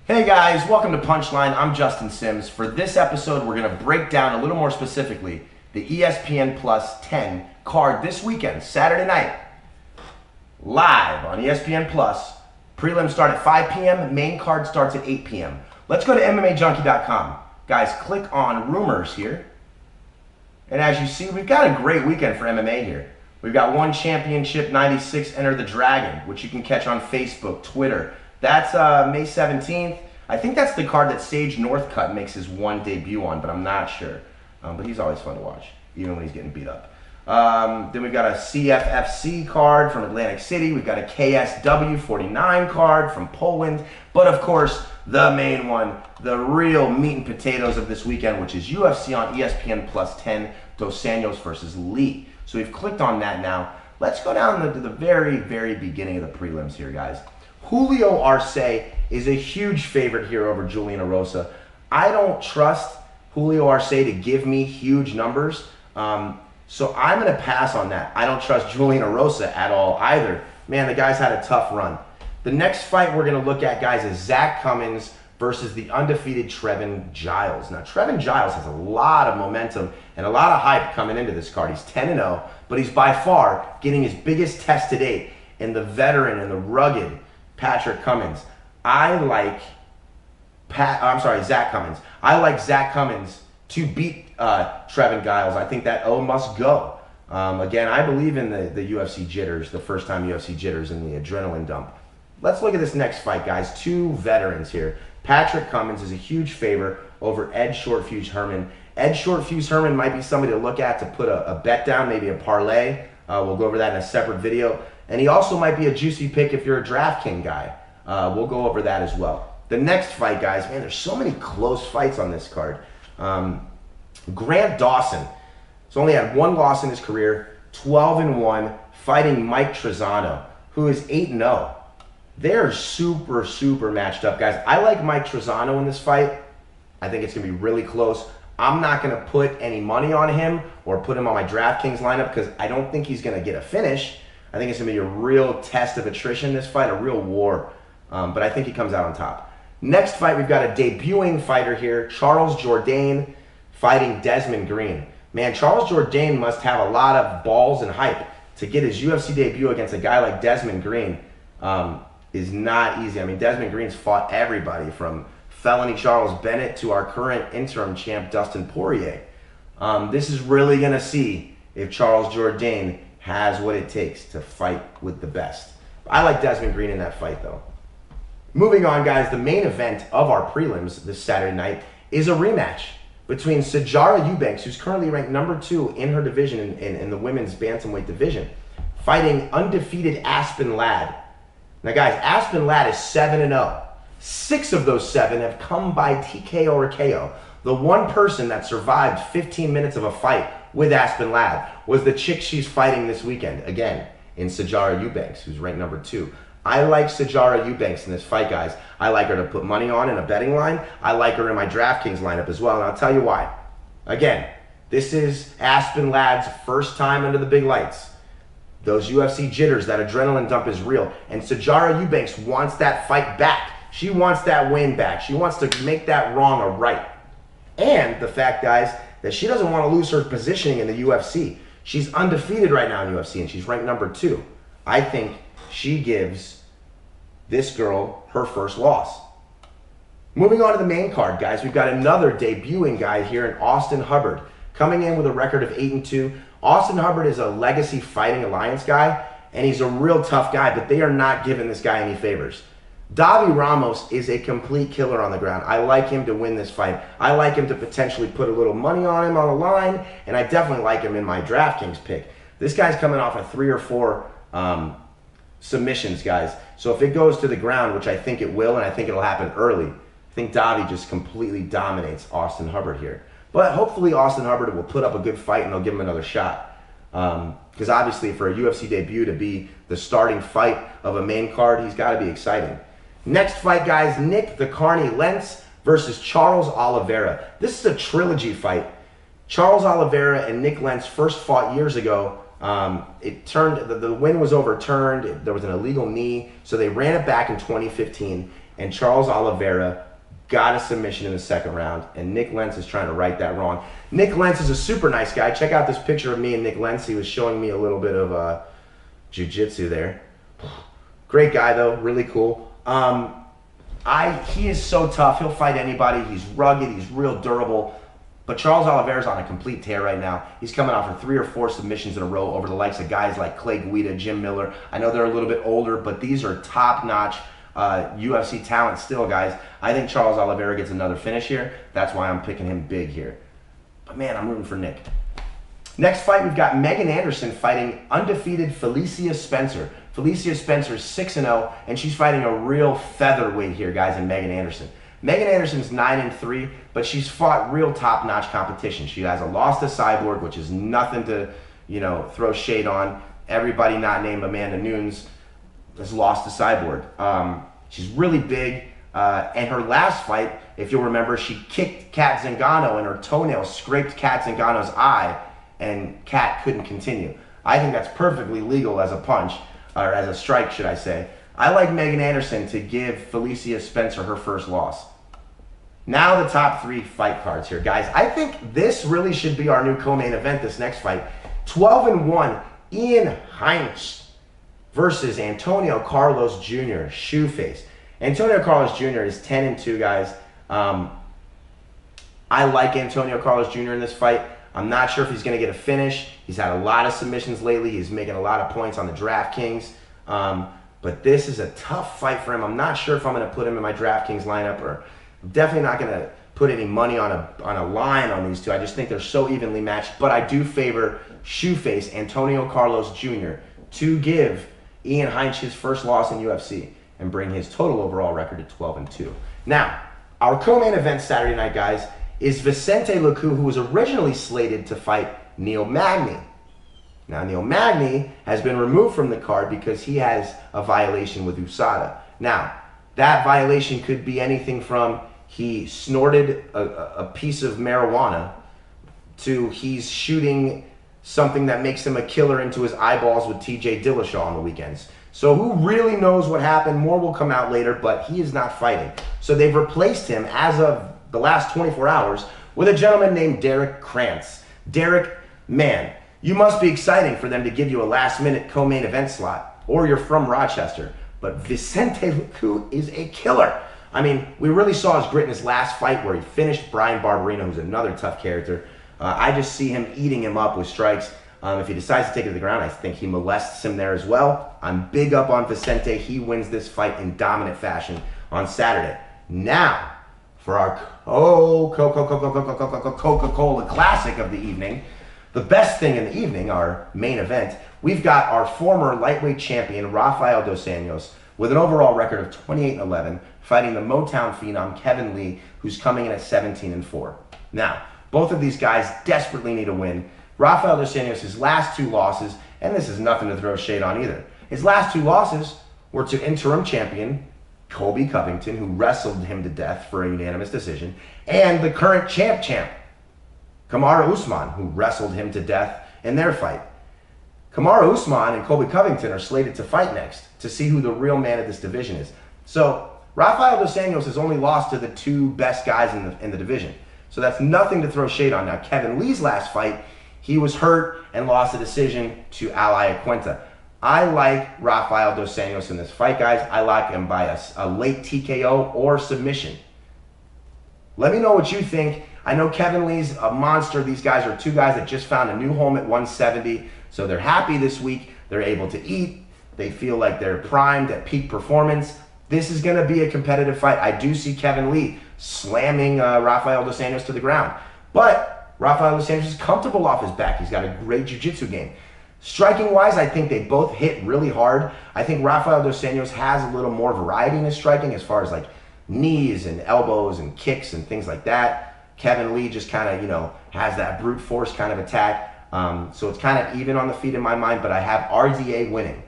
Hey guys, welcome to Punchline. I'm Justin Sims. For this episode, we're going to break down a little more specifically the ESPN Plus 10 card this weekend, Saturday night, live on ESPN Plus. Prelims start at 5 p.m., main card starts at 8 p.m. Let's go to MMAJunkie.com. Guys, click on Rumors here. And as you see, we've got a great weekend for MMA here. We've got One Championship 96 Enter the Dragon, which you can catch on Facebook, Twitter. That's May 17th. I think that's the card that Sage Northcutt makes his one debut on, but I'm not sure. But he's always fun to watch, even when he's getting beat up. Then we've got a CFFC card from Atlantic City. We've got a KSW 49 card from Poland. But of course, the main one, the real meat and potatoes of this weekend, which is UFC on ESPN Plus 10, Dos Anjos versus Lee. So we've clicked on that now. Let's go down to the very, very beginning of the prelims here, guys. Julio Arce is a huge favorite here over Julian Erosa. I don't trust Julio Arce to give me huge numbers, so I'm going to pass on that. I don't trust Julian Erosa at all either. Man, the guy's had a tough run. The next fight we're going to look at, guys, is Zach Cummins versus the undefeated Trevin Giles. Now, Trevin Giles has a lot of momentum and a lot of hype coming into this card. He's 10-0, but he's by far getting his biggest test to date in the veteran and the rugged Patrick Cummins. I like Zach Cummins. I like Zach Cummins to beat Trevin Giles. I think that O must go. Again, I believe in the UFC jitters, the first time UFC jitters and the adrenaline dump. Let's look at this next fight, guys. Two veterans here. Patrick Cummins is a huge favor over Ed Short-Fuse Herman. Ed Short-Fuse Herman might be somebody to look at to put a bet down, maybe a parlay. We'll go over that in a separate video. And he also might be a juicy pick if you're a DraftKings guy. We'll go over that as well. The next fight, guys, man, there's so many close fights on this card. Grant Dawson has only had one loss in his career, 12-1, fighting Mike Trizano, who is 8-0. They're super, super matched up, guys. I like Mike Trizano in this fight. I think it's going to be really close. I'm not going to put any money on him or put him on my DraftKings lineup because I don't think he's going to get a finish. I think it's going to be a real test of attrition, this fight, a real war. But I think he comes out on top. Next fight, we've got a debuting fighter here, Charles Jourdain fighting Desmond Green. Man, Charles Jourdain must have a lot of balls and hype to get his UFC debut against a guy like Desmond Green. Is not easy. I mean, Desmond Green's fought everybody from felony Charles Bennett to our current interim champ, Dustin Poirier. This is really going to see if Charles Jourdain has what it takes to fight with the best. I like Desmond Green in that fight, though. Moving on, guys, the main event of our prelims this Saturday night is a rematch between Sijara Eubanks, who's currently ranked number 2 in her division in the women's bantamweight division, fighting undefeated Aspen Ladd. Now, guys, Aspen Ladd is 7-0. 6 of those 7 have come by TKO or KO. The one person that survived 15 minutes of a fight with Aspen Ladd was the chick she's fighting this weekend, again, in Sijara Eubanks, who's ranked number 2. I like Sijara Eubanks in this fight, guys. I like her to put money on in a betting line. I like her in my DraftKings lineup as well, and I'll tell you why. Again, this is Aspen Ladd's first time under the big lights. Those UFC jitters, that adrenaline dump is real. And Sijara Eubanks wants that fight back. She wants that win back. She wants to make that wrong a right. And the fact, guys, that she doesn't want to lose her positioning in the UFC. She's undefeated right now in UFC, and she's ranked number 2. I think she gives this girl her first loss. Moving on to the main card, guys, we've got another debuting guy here in Austin Hubbard, coming in with a record of 8-2. Austin Hubbard is a Legacy Fighting Alliance guy, and he's a real tough guy, but they are not giving this guy any favors. Davi Ramos is a complete killer on the ground. I like him to win this fight. I like him to potentially put a little money on him on the line, and I definitely like him in my DraftKings pick. This guy's coming off of 3 or 4 submissions, guys. So if it goes to the ground, which I think it will, and I think it'll happen early, I think Davi just completely dominates Austin Hubbard here. But hopefully Austin Hubbard will put up a good fight and they'll give him another shot. Because obviously for a UFC debut to be the starting fight of a main card, he's got to be exciting. Next fight, guys, Nick the Carney Lentz versus Charles Oliveira. This is a trilogy fight. Charles Oliveira and Nick Lentz first fought years ago. The win was overturned. There was an illegal knee, so they ran it back in 2015. and Charles Oliveira got a submission in the second round, and Nick Lentz is trying to right that wrong. Nick Lentz is a super nice guy. Check out this picture of me and Nick Lentz. He was showing me a little bit of jiu-jitsu there. Great guy, though. Really cool. He is so tough. He'll fight anybody. He's rugged. He's real durable. But Charles Oliveira's on a complete tear right now. He's coming off of 3 or 4 submissions in a row over the likes of guys like Clay Guida, Jim Miller. I know they're a little bit older, but these are top-notch UFC talent still, guys. I think Charles Oliveira gets another finish here. That's why I'm picking him big here. But man, I'm rooting for Nick. Next fight, we've got Megan Anderson fighting undefeated Felicia Spencer. Felicia Spencer's 6-0, and she's fighting a real featherweight here, guys, in Megan Anderson. Megan Anderson's 9-3, but she's fought real top-notch competition. She has a loss to Cyborg, which is nothing to, throw shade on. Everybody not named Amanda Nunes has lost to Cyborg. She's really big, and her last fight, if you'll remember, she kicked Kat Zingano, and her toenail scraped Kat Zingano's eye, and Kat couldn't continue. I think that's perfectly legal as a punch, or as a strike, should I say. I like Megan Anderson to give Felicia Spencer her first loss. Now the top 3 fight cards here, guys. I think this really should be our new co-main event, this next fight. 12-1, Ian Heinisch versus Antonio Carlos Jr., Shoeface. Antonio Carlos Jr. is 10-2, guys. I like Antonio Carlos Jr. in this fight. I'm not sure if he's going to get a finish. He's had a lot of submissions lately. He's making a lot of points on the DraftKings. But this is a tough fight for him. I'm not sure if I'm going to put him in my DraftKings lineup, or I'm definitely not going to put any money on a line on these two. I just think they're so evenly matched. But I do favor Shoeface Antonio Carlos Jr. to give Ian Heinisch his first loss in UFC and bring his total overall record to 12-2. Now, our co-main event Saturday night, guys, is Vicente Luque, who was originally slated to fight Neil Magny. Now, Neil Magny has been removed from the card because he has a violation with USADA. Now, that violation could be anything from he snorted a piece of marijuana to he's shooting something that makes him a killer into his eyeballs with TJ Dillashaw on the weekends. So who really knows what happened? More will come out later, but he is not fighting. So they've replaced him as of the last 24 hours with a gentleman named Derek Krantz. Derek, man, you must be exciting for them to give you a last-minute co-main event slot, or you're from Rochester. But Vicente Luque is a killer. I mean, we really saw his grit in his last fight where he finished Brian Barberino, who's another tough character. I just see him eating him up with strikes. If he decides to take it to the ground, I think he molests him there as well. I'm big up on Vicente. He wins this fight in dominant fashion on Saturday. Now, for our Coca-Cola Classic of the evening, the best thing in the evening, our main event, we've got our former lightweight champion, Rafael Dos Anjos, with an overall record of 28-11, fighting the Motown phenom, Kevin Lee, who's coming in at 17-4. Now, both of these guys desperately need a win. Rafael Dos Anjos, his last 2 losses, and this is nothing to throw shade on either, his last 2 losses were to interim champion Colby Covington, who wrestled him to death for a unanimous decision, and the current champ, Kamaru Usman, who wrestled him to death in their fight. Kamaru Usman and Colby Covington are slated to fight next to see who the real man of this division is. So Rafael Dos Anjos has only lost to the 2 best guys in the division. So that's nothing to throw shade on. Now, Kevin Lee's last fight, he was hurt and lost a decision to Ally Aquenta. I like Rafael Dos Anjos in this fight, guys. I like him by a late TKO or submission. Let me know what you think. I know Kevin Lee's a monster. These guys are 2 guys that just found a new home at 170. So they're happy this week. They're able to eat. They feel like they're primed at peak performance. This is going to be a competitive fight. I do see Kevin Lee slamming Rafael Dos Anjos to the ground. But Rafael Dos Anjos is comfortable off his back. He's got a great jiu-jitsu game. Striking-wise, I think they both hit really hard. I think Rafael Dos Anjos has a little more variety in his striking as far as like knees and elbows and kicks and things like that. Kevin Lee just kind of, has that brute force kind of attack. So it's kind of even on the feet in my mind, but I have RDA winning.